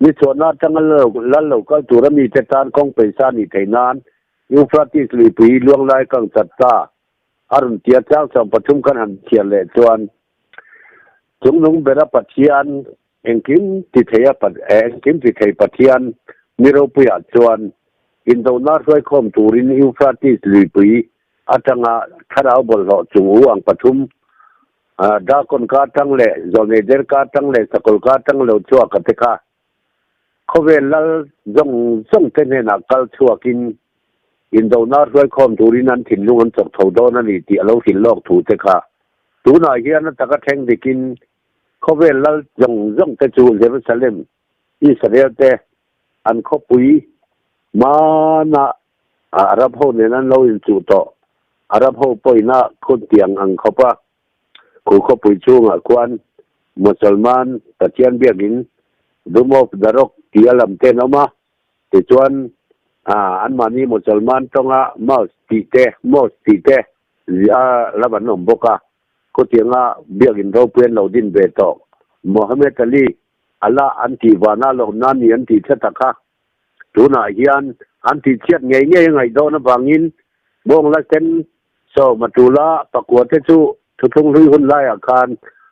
S2: มีส่วนน่าจังเลิกลันเราก็ตัวเรามีเจตานของไปสานิไทยนานยูฟราติสลีปีล่วงไล่กังจัดตาอารมณ์เทียจ้างสมประชุมกันหันเทียนเล่จวนจงลงเบรปัทยันเองกิมติเทียปัทเองกิมติเทียปัทยันมีรูปยัดจวนอินโดนาช่วยคมตูรินยูฟราติสลีปีอาจังอาคาราบอลหล่อจงหัวประชุมดาคนกาตั้งเล่จงเอเดอร์กาตั้งเล่สกุลกาตั้งเล่ชัวกติกาเขาเวลาจงเทนนักกัลชัวกินอินโดนาด้วยคอมตูรินันถิ่นลุงอันจบเท่าโดนันนี่ที่เราหินโลกถูกเตะค่ะตูน่าเฮียนันตะกะแทงดิกินเขาเวลาจงเตจูเยรูซาเล็มอิสราเอลเตอันเขาปุยมานะอาหรับเขาเนี่ยนั้นเราอินจูโตอาหรับเขาปุยนะคนเตียงอังเขาปะเขาปุยช่วงอ่ะควันมุสลิมตะเทียนเบียกินดูมอกดารกที่อาลัมเตนออกมาแต่จวนอันมานี่มุสลิมต้องมอสติเตละบันนมบกะก็เตียงเบียกินเราเปลี่ยนเราดินเบตอกมุฮัมมัดอัลีอัลลาอันที่วานาลงนั่นนี่อันที่เชตตะค่ะตัวน่าเฮียนอันที่เชียดไงโดนบางอินบงละเซนโซมาตุลาประกวดเทจูทุกทุ่งลุยหุ่นไล่อาคาร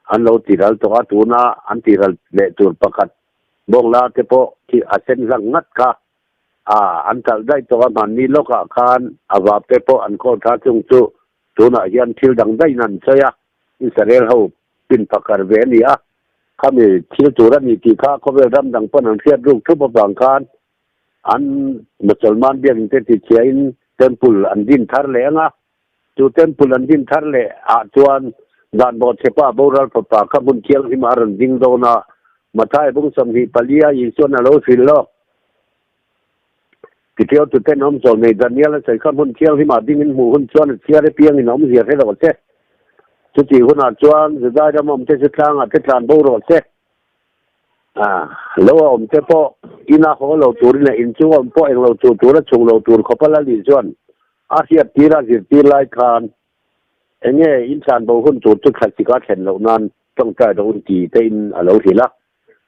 S2: อันเราติรัลตัวตัวน่าอันที่เราเละตัวประกัดบงลาเทโปที่อาเซนลังงัดค่ะอันตัดได้ตัวมันนี่โลกอาคารอาวาเทโปอันโคตรจงจูตัวน่ะยันทิวดังได้นั่นใช่ยะอิสราเอลเขาเป็นประกาศเวนีอ่ะเขามีทิวตัวนั้นนี่ที่เขาเวรำดังปนังเทียดลูกทุบบางการอันมุสลิมเบียงเตติเชียนเทมพุลอันดินทาร์เลงจูเทมพุลอันดินทาร์เลจวนด้านบทเฉพาะโบราณปะขบุนเชียงที่มารันดิงโดนามาท้ายบุ้งสมหิปลียยิส่วนนรกฟิลโลที่เที่ยวจุดเต้นน้ำโจในดานิเอลใส่ขบุนเชียงที่มาดิ้งหมู่หุ่นชวนเชียร์เพียงในน้ำเสียให้เราเจ้จุดที่หุ่นจวนจะได้จะมั่มเจ้าทางเจ้าทางโบราณเจ้แล้วอมเจ้าพ่ออินาเขาเราตัวนี้อินชัวพ่อเองเราตัวแล้วชงเราตัวเขาพละลิจวนอาเซียตีราสิตีไลคานเองเนี่ยอินสานบ่หุ่นตัวจุดขัดสิกาเห็นเรานั้นต้องใจเราอุ่นจีเต็นเราเห็นละ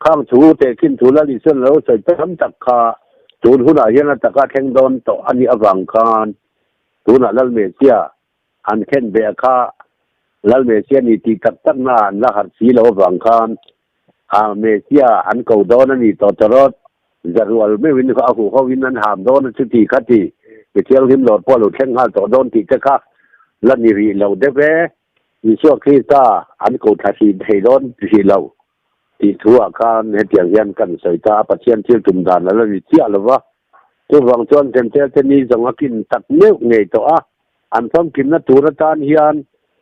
S2: ข้างถูเตะขึ้นถูละลิจวนเราใส่ทำตักขาตูนหุ่นอะไรนั่นตะกาแทงโดนต่ออันนี้อวังคานตูนลัลเมเซียอันเข็นเบียคาลัลเมเซียนี่ตีตักตั้งนานละหัดสีเราอวังคานเมเซียอันเก่าโดนนี่ต่อตลอดจะรัวไม่วินเขาวินนั้นหามโดนสุดที่คัดที่ไปเที่ยวหิมหลอดพ่อเราแข่งขันต่อโดนที่จะค่ะแล้วนี่เราได้แวะมีช่วงคริสต์อันเก่าทัศน์ให้โดนที่เราที่ทั่วการให้เตียงยันกันใส่ตาปัจเจียนเชื่อจุ่มดานแล้วมีเชี่ยหรือว่าตัววังจนเต็มเท่านี้จังหวะกินตักเนื้อไงตัวอันพร้อมกินนัตุรตานเฮียน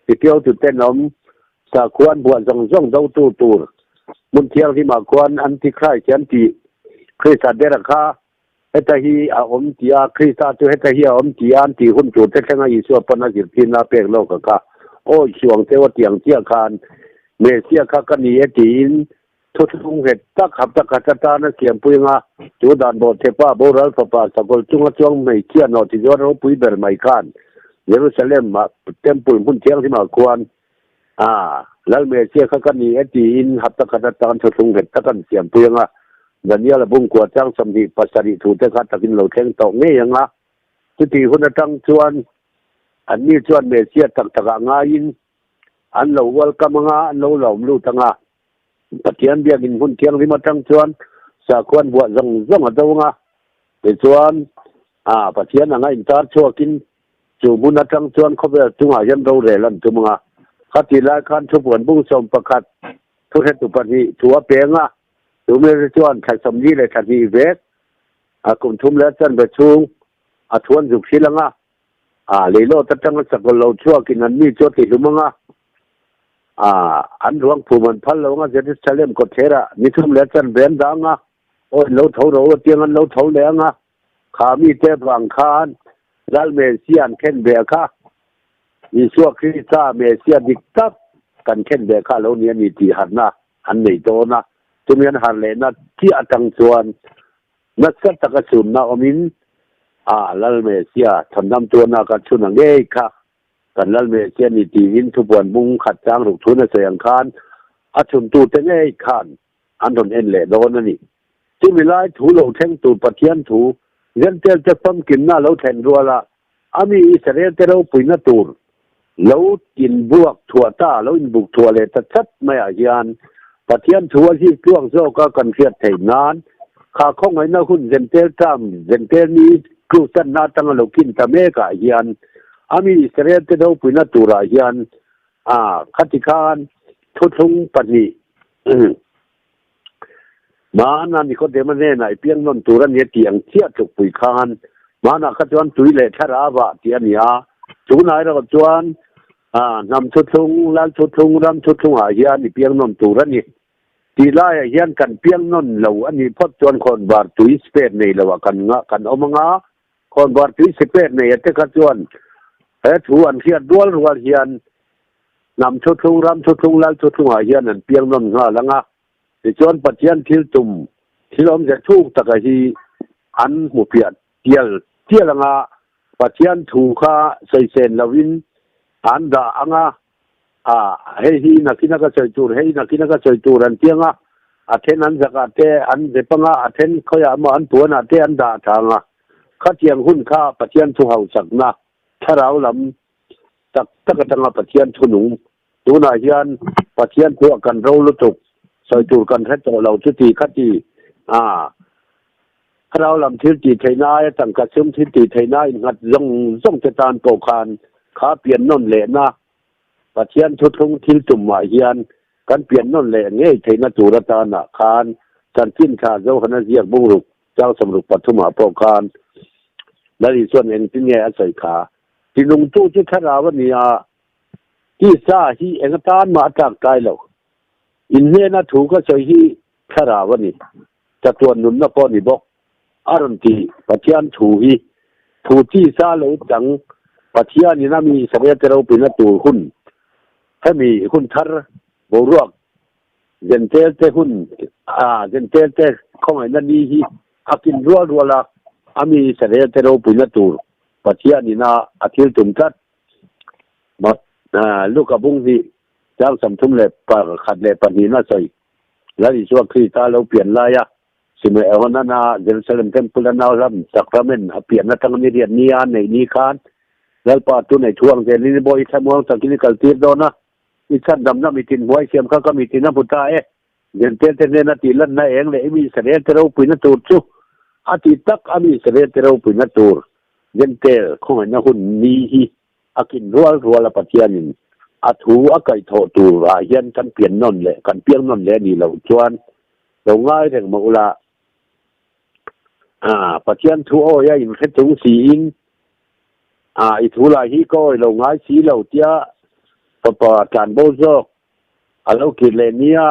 S2: ที่เที่ยวจุดเต้นน้ำสะควรบวชส่งเจ้าตัวมุนเที่ยวที่มาควรอันที่ใครเขียนที่คริสต์เดรักาเฮตฮีอมที่คริสต์ตัวเฮตฮีอมที่อันที่หุ่นจุดเท่าไงยิ่งส่วนปนจิตพินาเปกโลกกะโอ้ช่วงเทวเตียงเที่ยคานเมเซียคากันนี่จีนทุกทุ่งเห็ดตักขับตักขัดตานะเขียมปุยงาจูดานบทเทปะโบราณปะสกุลจุงจงไม่เขียนนอติจวนเราปุยเบอร์ไม่ขันเยรูซาเล็มมาเต็มปุ่นพุ่นเที่ยงที่มาควรแล้วเมเซียคากันนี่จีนขับตักขัดตาทุกทุ่งเห็ดตักกันเขียมปุยงาดันนี้ละบุ้งกวดจังสมดีปัสสาวะถูกแต่ขัดตะกินเราแข่งตกนี่ยังละทุกทีคนตั้งจวนอันนี้จวนเมเซียตักตะกางายินอันเราวัลกำงาอันเราหลอมลู่ตั้งปัจเจียนเบียกินหุ่นเที่ยงที่มาตั้งชวน สะควรบวชจงตัวงะในส่วนประเทศนั้นอินทาชัวกินจูบุญจังส่วนเขาไปจุงหายันเราเร่ลันตัวงะขัดทีละขั้นทุบวนบุ้งสมประคัดทุกเหตุปัจจัยชัวเปียงะตัวเมื่อส่วนขัดสมยีเลยขัดมีเวกกลุ่มทุ่มแล้วจันประชุมทวนจุกชิลังเลยโลตัดจังสักเราชัวกินนั้นมีชัวติดมั้งอันหลวงผู้มันพันเราเจริญเฉลิมกดเทระมีทุ่มแล้วจันเบนดังโอ้ยเราเท่าเราเตียงกันเราเท่าแรงขามีเทพวังคานรัลเมเซียนเข็นเบียค่ะมีชัวคริสต์เมเซียดิกตับกันเข็นเบียค่ะแล้วเนี่ยมีที่หันนะหันในโตนะจุมีนหันเลยนะที่อังส่วนนักสัตว์กระสุนนะอมินรัลเมเซียทำนำตัวนักชุนเงยค่ะกันรัลเมเซียนี่ตีวินทุบวนมุงขัดจางหลุกทุนในเสียงคานชุนตูเตงเงยคานอันทนเอ็นเล่โดนนั่นนี่จุมีไล่ถูเหลาแทงตูปะเทียนถูเรื่องเจ้าจะปั๊มกินหน้าเราแทนรัวละมีอิสราเอลเราปุยนาตูร์เรากินบวกถั่วตาเราอินบุกถั่วเลยแต่ชัดไม่อาญานปะเทียนถั่วที่กล้องโซ่ก็กันเสียไทยนานข้าข้องไอ้น่าคุณเซนเตอร์ตามเซนเตอร์นี้กลุ่มสันนาตั้งเรากินแต่เมกอาญานมีอิสราเอลเราปุยนาตูร์อาญานขัดที่การทุทุงปนีมานั่นนี่เขาเดมันเนี่ยไหนเพียงนนตัวนี้เตียงเชี่ยจุกปุยคานมาหน้าขจรตุยเล่ทาราวะเตียนยาจุนายเราจวนนำชุดทุ่งลันชุดทุ่งรำชุดทุ่งอาเฮียนนี่เพียงนนตัวนี้ตีไล่เฮียนกันเพียงนนเหล่าอันนี้พอจวนคนบาร์ตุยสเปนในละว่ากันงะกันเอามังะคนบาร์ตุยสเปนในเตะขจรถูอันเฮียนดวลรัวเฮียนนำชุดทุ่งรำชุดทุ่งลันชุดทุ่งอาเฮียนนั่นเพียงนนงะละงะในส่วนปัจจัยที่ตุ่มที่เราจะถูกตะกี้ที่อันหมู่เปียดเที่ยละงาปัจจัยถูกข้าใส่เส้นละวินอันดาอ่ะเฮ้ยนักกินก็ใส่จูรเฮ้ยนักกินก็ใส่จูรันเตียงเทนอันจากเตอันเดปังเทนเขาอยากมาอันตัวน่ะเตอันดาทางข้าเตียงหุ่นข้าปัจจัยถูกเอาสักนะถ้าเราลำตักตะกันปัจจัยทุนุงตัวนายยันปัจจัยตัวกันเราลุตุกใส่จูกันแค่ตัวเราทุกทีคัดทีเราลำทิศตีไทยนายตั้งกระซึมทิศตีไทยนายงัดย่องจะตานโปคานขาเปลี่ยนนนเหลนะปัจเจียนทุกททิศตุ่มหมายเฮียนกันเปลี่ยนนนเหลเงี้ยไทยนตูรตานะคานจันทินขาเจ้าคณะเสียบุรุษเจ้าสมรุปปัทุมาโปคานและอีส่วนเองที่เงี้ยอาศัยขาที่ลุงตู้ที่ขราวันนี้ที่ซาที่เองตานมาจากไกลแล้วอินเนียนะถูกก็ใช้ที่ขราวันนี้จะตัวนุนนะป้อนี่บอกอารมณ์ที่ปัจจัยถูกที่ซาเราจังปัจจัยนี้นะมีสัญญาเราเป็นตัวหุ้นถ้ามีหุ้นทัรบวกเจนเตหุ้นเจนเตของไอ้นั่นนี่อากินรัวละมีสัญญาเราเป็นตัวปัจจัยนี้นะอาทิตย์ตุ่มทัดมาลูกกระบุงที่เจ้าสมทุมเลยปากขัดเลยปนีน่าใส่แล้วอีกช่วงที่ตาเราเปลี่ยนลายสิเมื่อวันนั้นเจริญเสริมเต็มปุระนาวรำสักระเมนเปลี่ยนนักทั้งนี้เรียนนี้ในนี้คานแล้วปาตุในช่วงเจริญบอยทำมองสักกินกัลตีโดนะอีชั้นดำน้ำมีตินหวยเสียมก็มีตินน้ำพุทธาเงินเต้นเนตีลันนั่นเองเลยมีเสน่ห์เราปุ่นตูดจู่อาทิตย์ตักมีเสน่ห์เราปุ่นตูดเงินเต้ของไอ้หุ่นนี้อากินรัวละปัจจัยนี้ถูอาไก่โถตูราเย็นกันเปลี่ยนนนเลยกันเปลี่ยนนนเลยนี่เราชวนเราง่ายถึงมาอุละปัจจัยถูโอ้ยอินเทตุงสีอินอีถูลายฮีก็เราง่ายสีเราเตี้ยปะการโบโซกเรากินเลยเนี่ย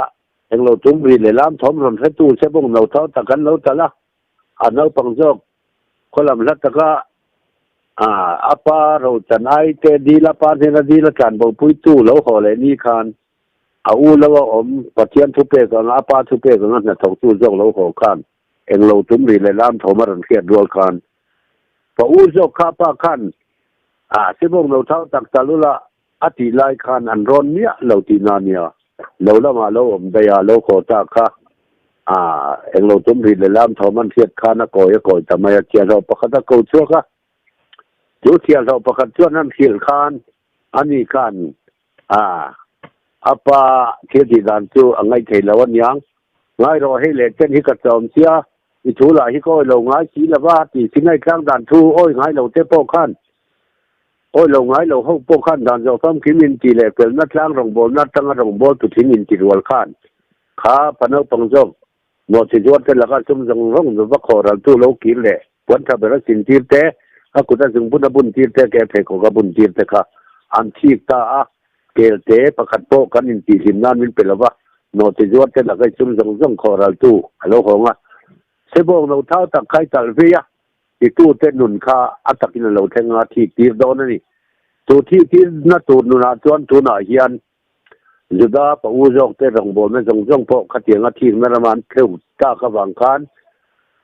S2: เองเราจุ่มรีเลยล้ำทอมรอนเทตูเสบงเราเท่าตะกันเราตะละเราปังโซกคนละมันตะก็apa rautan ai te di la pa ne na di la kan bo pui tu lo ho le ni khan u lo om pathian thu pe ka apa thu pe ka na thau tu jong lo ho khan eng lo tum ri le lam thoma ran khiat dual khan pa u jo kha pa khan se bong lo thau tak talula ati lai khan an ron nia lo ti na nia lo la ma lo om da ya lo kho ta kha eng lo tum ri le lam thoma khiat khan na ko ta ma ya chia ro pa kha ta ko chu khaจุดที่เราประคันช่วงนั้นเขียนคานอันนี้กันอัปปะเทียดีดันจูอังไงเทลวันยัง ง่ายรอให้เลเจนที่กระจอมเสียอีถูหลายที่ก็ลงง่ายสีละว่าตีสิ่งให้ข้างด่านทูโอ้ยง่ายเราเตะโป้ขั้นโอ้ยลงง่ายเราห้องโป้ขั้นด่านเราทำขิมินตีเลยเป็นนัดล้างรองโบนัดตั้งรองโบตุขิมินตีรัวขั้นขาปนเอาปังจงโนสิจวดกันแล้วก็ซุ่มจงร้องหรือว่าขอเราตู้เรากินเลยวันถ้าเป็นสิ่งที่เตะถ้าคุณจะจึงบุญบุญที่เตะแกเพกกับบุญที่เตะค่ะอันที่ตาเกลเตะประคัดโป้กันอินตีสินนั่นเป็นละว่าโนติจวดกันแล้วก็ซุ่มจงร้องขอเราตู้ฮัลโหลของอ่ะเสบงเราเท้าตักไข่ตักเฟียที่ตู้เต้นหนุนข้าอัตกินเราแทงอาที่ตีโดนนี่ตัวที่น่าตูนุนาจวนตัวหน่าเฮียนจุดาปะอูจอกเตะรองบอลไม่จงจงพอขัดเถียงอาทิตย์นั้นมันเที่ยวตากระวังคัน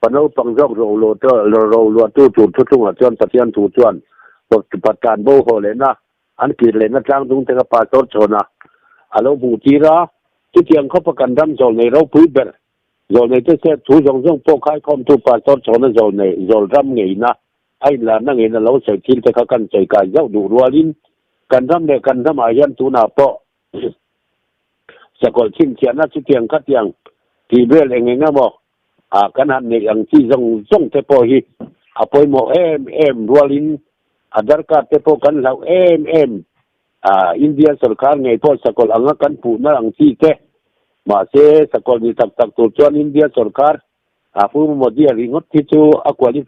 S2: ปนเอาปังจอกโรโลเตอร์โรลัวตู้จุดทุ่งจวนปะเทียนถูจวนปกปัดการโบโหเลยนะอันกินเลยนะจ้างตรงเตะปาโตชนะฮัลโหลบูจีระที่เทียงเขาประกันดำจอในเราพื้นเบลจอในเตะเสียถูจงจงพอขายคอมตู้ปาโตชนะจอในจอรำไงนะไอ้หลานนั่งเองเราใส่ทิ้งแต่เขากันใจกายเย้าดูรัวลิ้นกันทำเด็กกันทำอายันตูนาเปาะสกอลชิ้นเขียนนัดเทียงคัดยังที่เบลเองไงนะบอกกันหันในอย่างที่จงเทปอฮีปอยโมเอ็มรัวลินดาร์กาเทปอกันเราเอ็มอินเดียสุรคารไงพอสกอลอังกันปูนั่งที่เตมาเสสกอลนี่ตักตัวจวนอินเดียสุรคารผู้โมดีริงดที่จูอควาลิ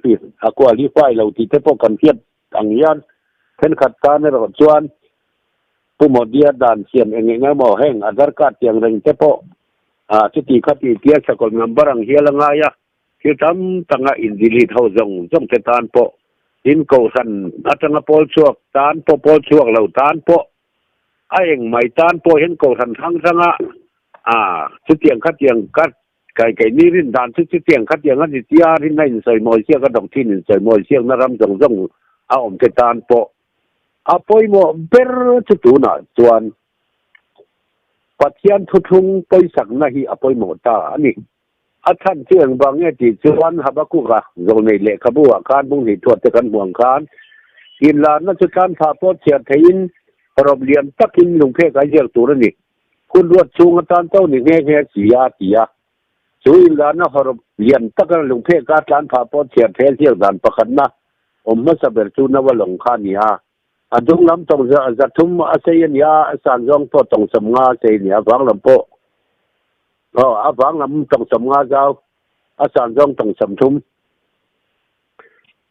S2: ฟายเราที่เทปอกันเทียบอังยันเห็นขัดการในรถจวนผู้หมดเดียด่านเสียนเองไงหมอแห้งอาดาร์กาเตียงเริงเทปอที่ตีขัดตีเทียสกอลเงินบรังเฮียละไงที่ทำตั้งอินดิลิทเฮาจงเตตานโปอินโกสันอาจารย์โพลชวกตานโพชวกเราตานโปไอ้เองไม่ตานโปเห็นโกสันทั้งสังที่เตียงขัดเตียงกัดไก่นี่รินด่านที่เตียงขัดเตียงอันที่ที่รินในใส่มอยเสียก็ดอกที่ใส่มอยเสียงนารำจงเอาเตตานโปapoi mo ber tu na tuan pathian thuthung poisak na hi apoi mo ta ani athan chiang bange ti chuan habaku ga zonei le khabua kan bung hi thot te kan buang khan in la na chu kan tha pot sia thein problem takin lungphe ga jel tur ni kun ruat chung tan tau ni nge sia chu in la na horob lian takar lungphe ka tan tha pot sia the sia dan pakhan na omma saber chu na walong khan ni ha adung lam tong za thum asayan ya san jong to tong samnga sei ni awang lam po awang lam tong samnga jaw asan jong tong sam thum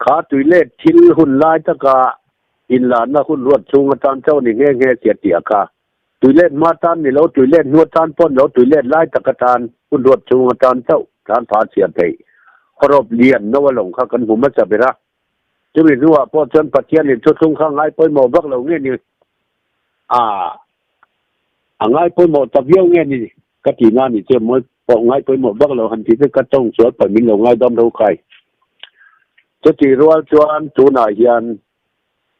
S2: kha tuilet thil hun lai ta ka in la na hun ruat chung tan chau ni nge sia ti aka tuilet ma tan ni lo tuilet nuat tan pon lo tuilet lai ta ka tan hun ruat chung tan chau tan pha sia thei khorob lian no walong kha kan huma cha beraจะไม่รู้ว่าพอจนปัจเจียนเนี่ยชุดทุ่งข้างไงไปหมอบักเราเนี่ยนี่ไงไปหมอตะเกียวเนี่ยนี่กะตีงานนี่เจ้าหมอพอไงไปหมอบักเราหันที่จะกระต้องสวดไปมินเราไงดอมเราใครจะตีรัวจวนตูนาเฮียน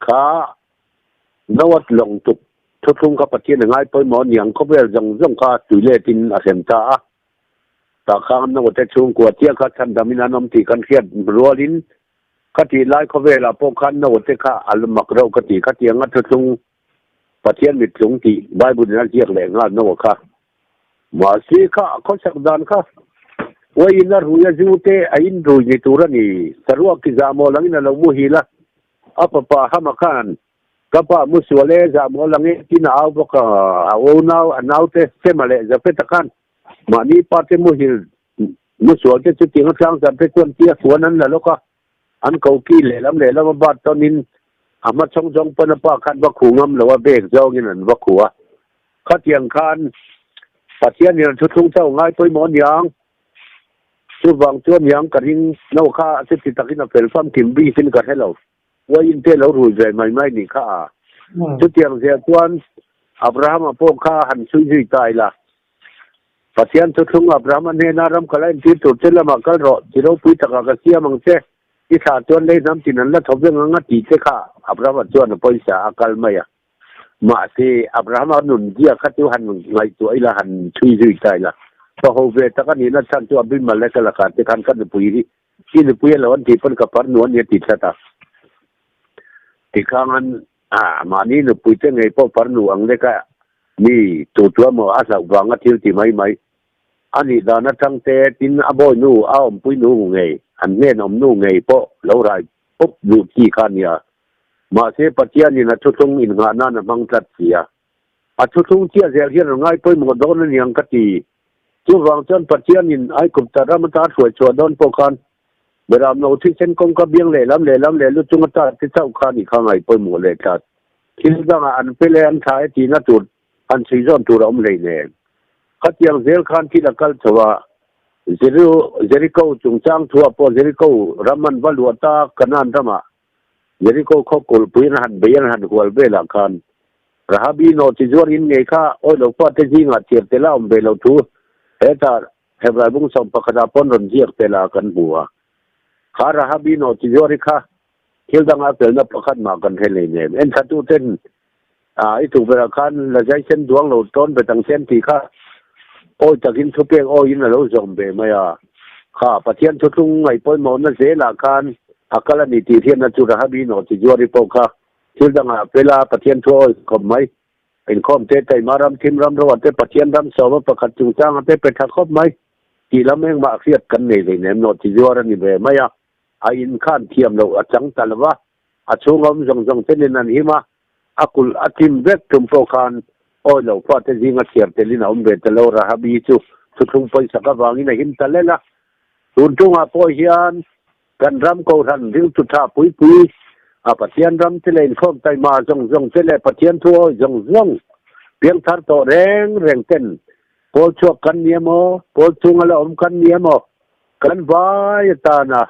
S2: ขานวัดหลงตุกชุดทุ่งกับปัจเจียนไงไปหมอเหนียงเขาเวลจังข้าตุยเล่ตินอาเซนตาตาข้างนวัดแต่ช่วงกวดเที่ยขัดทันดามินานอมตีกันเครียดรัวลิ้นคติไล่เขาเวลาพวกขันโนเตค่ะอัลมักเราคติคติงัดทุงปะเทียนมิตรสงติใบบุญนักเจียกแหล่งงานโนค่ะมาสิค่ะเขาสักดานค่ะว่าอินรู้ยาจูเตอินรู้ในตัวนี้สรุปที่จามอลังนั่นเรามุฮีละปะฮามาคันกับปะมุสวเลจามอลังที่น่าเอาพวกเอาหน้าอันเอาเตเสมาเลจะเป็นตะกันมานี่ปะเตมุฮีมุสวเลจะติงทางจะเป็นคนที่สวนนั้นแหละลูกค่ะอันเก่ากี้เลยแล้วมาบาดตอนนี้มาช่องปนปาคันว่าขู่งำหรือว่าเบรกเจ้านี่นั่นว่าขู่ข้าเตียงคันปัจเจียนเนี่ยชุดทุ่งเจ้าง่ายตัวหมอนยางชุดวางจวนยางกระดิ่งเน่าข้าเสพติดตะกินเป็นฟัมทิมบีขึ้นกันให้เราว่าอินเตอร์เรารู้ใจไม่นี่ข้าชุดเตียงเสียจวนอับราฮัมพวกข้าหันซุยตายละปัจเจียนชุดทุ่งอับราฮัมเนี่ยนารำกระไรที่ตุดเจริญมากระโดดที่เราพูดตะกะเสียมังเจที่ขาดจวนเลยน้ำที่นั่นแล้วทบยังงั้นตีเจ้าข้าอับราฮัมจวนปอยสาอักลไม่อะมาที่อับราฮัมหนุนเดียขัดตัวหันไงตัวไอ้ละหันช่วยใจละพอเขาเวทกันนี่นั่นท่านตัวบินมาแล้วก็ละกันที่ขันกันปุยที่ปุยแล้ววันที่เป็นกับพันนวลเนี่ยติดซะตาที่ข้างนั้นมานี่เนี่ยปุยจะไงพอพันนวลเลยก็นี่ตัวมัวอาศัยวางที่ที่ไม่ อันนี้ดานะทั้งเตตินอโบยนูอ้อมปุยนูไงอันเน่นอมนูไงเพราะเราไรปุ๊บดูที่กันเนี่ยมาเสปเจียนี่นะชุดงอินงานั่นมังจัดเสียอาชุดงเจียเสียเฮียนง่ายปุยหมดโดนนี่ยังกติจุดวางจนปเจียนินไอ้กุมตารามันตาสวยชัวโดนปกันเวลาเราที่เส้นกงกระเบียงเลยล้ำเลยลุจุงตาที่เจ้าข้านี่ข้างไงปุยหมดเลยจัดคิดว่าอันเป็นแรงท้ายที่น่าจุดอันซีซอนตัวเราไม่เลยขัดยังเซลคันที่ละกัลชัวเจริโกจุงจ้างทัวปอเจริโกรามันวัลวตากันนันธรรมะเจริโกเขากลปุยนหันเบียนหันหัวเบลคันราฮับีโนติจวรินเงค่าโอ้ยหลวงพ่อเตจิงาเทียบเตล่าเบลทูเอตาเฮบราบุงสมปกดาปนรนเจียกเตล่ากันบัวขาราฮับีโนติจวริค่าเที่ยวดังอาเปลนับประคันมากันเฮเลเนมเอ็นขัดตูเต้นไอถูกเวลาคันละใจเส้นดวงเราต้นไปตั้งเส้นที่ค่าโอ้ยจากินทุเปียงโอ้ยินเราจมเบมาอ่ะข้าปะเทียนทุกไงป่วยหมอนนั่นเสียหลักการอักขระนิติเทียนนั่นจุระฮับีโนติจวริปกค่ะที่ดังอาเวลาปะเทียนทัวคมไหมเป็นข้อมเตะไตมารำทิมรำระวัดเตะปะเทียนรำสอบประคัดจุงจ้างเตะเป็นทักคบไหมที่ละเมงมาเครียดกันในเลยเนี่ยโนติจวรนี่เบมาอ่ะอินข้านเทียมเราจังตลวะช่วงจงเส้นนั้นหิมะอากุลอาทิมเวกตุมโปคานโอ้ยเราพอจะยิงเสียบเตลินาเบตเลวราฮับีจูทุกไปสักวางนี่หินตะเลละตุนจุงอาโปเฮียนกันรำโกทันริ้วจุดท่าปุยอาปะเทียนรำเทเลนข้อมไตมาจงเทเลปะเทียนทัวจงเพียงทัดโตแรงเต้นโพชวกันเนียโมโพชุงอะไรอมกันเนียโมกันวายตานะ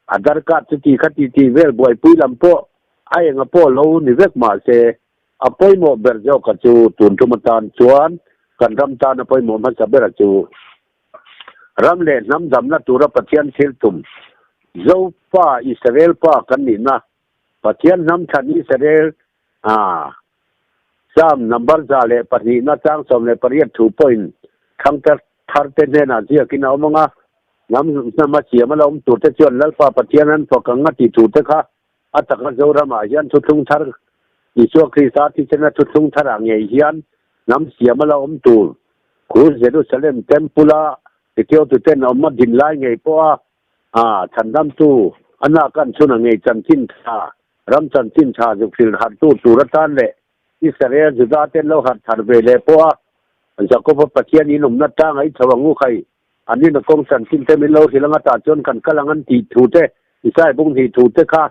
S2: อาดาร์กัดสติขัดที่เวลบวยปุยลำโพไอ้เงาโพเรานี่เวกมาเสอปอยโมเบรเจ้ากัจูตุนทุมตานชวนกันรำตานอปอยโมมันจะเบรจูรำเล่น้ำดำนัตุระปะเทียนเชลตุมเจ้าป้าอิสราเอลป้ากันนี่นะปะเทียนน้ำชันอิสราเอลซ้ำนับบัลซาเลปะนี่น่าจังสมเลปะเรียนถูปอยน์ทั้งแต่ทาร์เตนเนน่าเสียกินเอามังอ่ะน้ำมาเสียมาแล้วตัวเตจวนแล้วป้าปะเทียนนั้นพอกังงัดที่ถูเตค่ะอัตตะกันเจ้ารามายันทุกทาร์อิสวคริสต์ที่ชนะทุกทาร์างเงียนน้ำเสียมาแล้วตัวคูเจรูซาเล็มเทมปุลาที่เที่ยวตุเตนเอามาดินไล่ไงเพราะว่าฉันรำตู้อันนั้นกันชุนไงจันทินชารำจันทินชาจุฟิลหัดตู้ตุรตันเล่อิสราเอลจุดาเตนเราหัดหัดเวเล่เพราะว่าจะก็พบปะเทียนนี้หนุ่มนัดจ้างไอ้ชาวงูไข่อันนี้นักกองจันทินเตมิโลที่ลังตาจนกันกำลังอันตีถูเตอิสราเอลบุ้งที่ถูเตค่ะ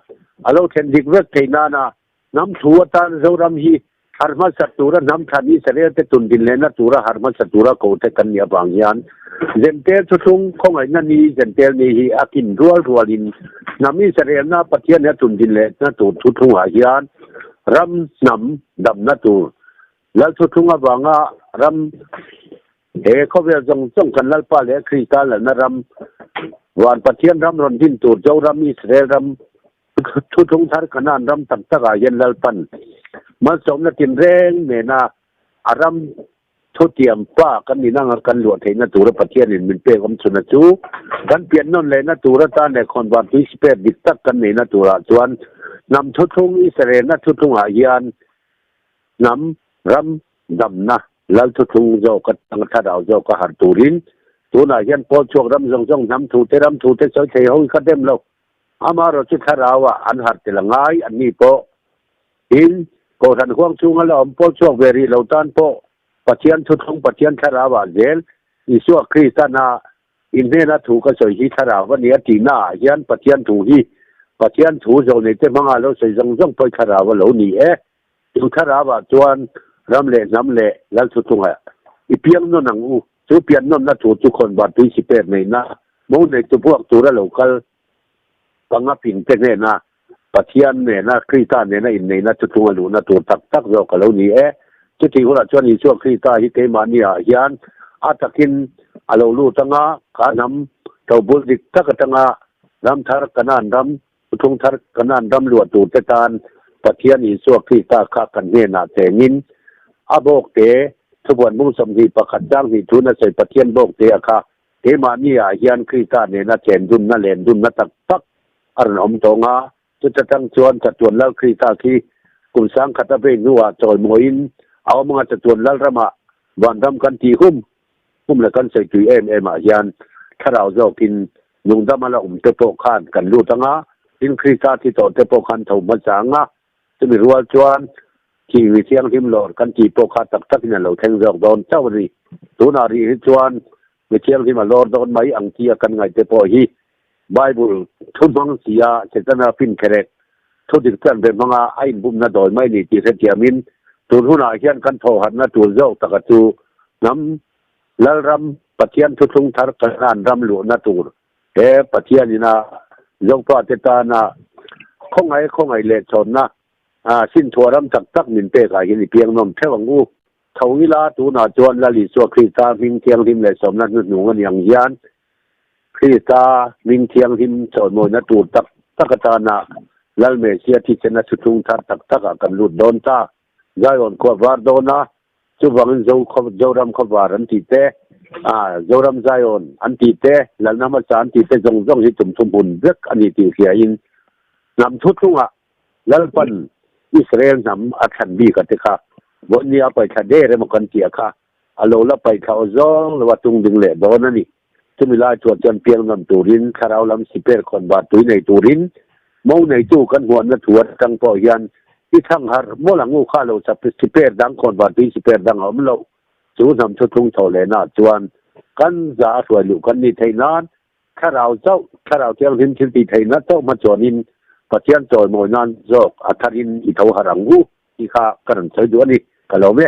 S2: อาเราเทนดิกเวกเทนานะน้ำถั่วตานเจ้ารำฮีฮาร์มาสัตุระน้ำทันอิสราเอลเตตุนดินเลนะตุระฮาร์มาสัตุระโคเตกันยาบางยันเจนเตลทุกคงไอ้นั่นนี่เจนเตลนี่ฮีอากินรัวลินน้ำอิสราเอลน่าปะเทียนเนี่ยตุนดินเลนะตุทุกหายันรำน้ำดำนะตุแล้วทุกบางรำเขาเรียกจงกันลัลปาเลคริสตัลนะรำวันปะเทียนรำรอนดินตุเจ้ารำอิสราเอลรำทุกทาร์ขนานรำตั้งตะเย็นลัลปันมันสมนักินแรงเมน่ารำทุเทียมป้ากันนี่นั่งกันหลวดเห็นนะตัวปะเทียนนี่มันเปรี้ยวสุนัขจูกันเปลี่ยนนั่นเลยนะตัวตาเนี่ยคนวันที่สิบ8ดิตักกันนี่นะตัวจวนนำทุกอิสราเอลนะทุกอายันนำรำดำนะแล้วทุกเจ้าก็ตั้งท่าดาวเจ้าก็หัดตูรินตัวนายันพอช่วงรำจงนำถูเตเฉยๆเขาคัดเต็มแล้วอามาเราจุดท่าดาวอันหัดเตลังไงอันนี้พออินก็ทันห่วงช่วงแล้วพอช่วงเวรีเราตันพอปะเทียนทุกปะเทียนท่าดาวเจลอิสวคริสต์นาอินเนนะถูกก็สวยที่ท่าดาววันนี้ตีหน้ายันปะเทียนถูกที่ปะเทียนถูกเราเนี่ยเต็มมังอาเราใส่จงไปท่าดาวเราหนีอยู่ท่าดาวจวนรำเล่แล้วทุกอีเพียงนั่นหนังทุกเพียงนั่นนะถูกทุกคนบัดที่18ในนะมุ่งในตัวพวกตัวเราเราก็ปังปิ่งเป็นเนี่ยนะปะเทียนเนี่ยนะคริสต์เนี่ยนะอินเนี่ยนะทุกคนรู้นะตัวตักเราก็เราหนีจุดที่หัวชวนอีช่วงคริสต์ฮิเตมานี่ยันอาตะกินเรารู้ตั้งขานำเราบุริกตักตั้งรำทาร์กันนั่นรำทุ่งทาร์กันนั่นรำหลวดตูเตตานปะเทียนอีช่วงคริสต์ข้ากันเนี่ยนะแต่ยินอาโบกเตทุกวันมุ่งสมทีประคัดจ้างที่ทุนใส่ปะเทียนโบกเตะค่ะเทมานี่ยันคริสต์เนี่ยนะเจนดุนนะเลนดุนนะตักอันอมตงจะตั้งชวนจัดจวนแล้วคริสต์ที่กลุ่มสร้างขัดเป็นนัวจอยมวยเอามาจัดจวนแล้วระมาวันรำกันตีหุ้มปุ พุ่มและกันใส่ตุยมายันถ้าเราจะกินยุงดำมาละเตปโคานกันรู้ตั้งอ่ะอินคริสตาที่ต่อเตปโคานถูกมาจังอ่ะจะมีรัวจวนที่วิเชียงทิมหลอดกันจีโปคาตักเนี่ยเราแทงจอกโดนเจ้ารีตัวนารีจวนวิเชียงทิมหลอดโดนไม่อังเกียกันไงเตปโฮีไบเบิลทุนมังเสียเจตนาฟินแคเรกทุดิกันเป็นมังอาไอ้บุมนาโดยไม่หนีจีเสียมินตัวหุ่นอาเขียนกันโทหันนาตัวเจ้าตะกัตูน้ำแล้วรำปะเทียนทุกทาร์กันรำหลวงนาตัวเอ๋ปะเทียนนี่นะยกตัวเตตานะคงไงเล็ดชนนะสิ้นทัวรำตักมินเปกาหินเพียงนมเทวังงูทวีลาตูนาจวนละลิสวคริตามิงเทียงทิมเลยสมนัดหนุกันอย่างยันคริตามิงเทียงทิมสอนโมยนาตูตักตานะลัลเมเซียที่ชนะสุทุงทัดตักกันลุดโดนตาใจอ่อนขวบโดนนะจุบังเจ้ารำขวารันติเตเจ้ารำใจอ่อนอันติเตแล้วน้ำมันสารติเตจงที่จุ่มบุญเล็กอันนี้ตีเขียอินนำทุกทุงแล้วปันอิสราเอลนำอัฐันบีกันเถอะค่ะวันนี้เอาไปทะเลเรื่องกันเกี่ยค่ะเอาเราไปเขาจ้องหรือว่าตุงดึงเละโดนนั่นนี่จะมีลายตรวจจนเพียงนำตูรินคาราลำสิเปอร์คนบาดตุยในตูรินมองในตู้กันหัวนัดหัวกังปอยันที่ทั้งหาโมหลังงูข้าเราจะสิเปอร์ดังคนบาดตุยสิเปอร์ดังหอมเราจูนำชุดทุ่งเท่าเลน่าจวนกันจะสวยลูกกันนี่ไทยนานข้าเราเที่ยงทิ้งชิ้นตีไทยนัดเจ้ามาจวนินปะเทียนจอยโมยนันจอกอัฐรินอิทาวหารังกูที่ข้ากันใช้ด้วยนี่ก็เราไม่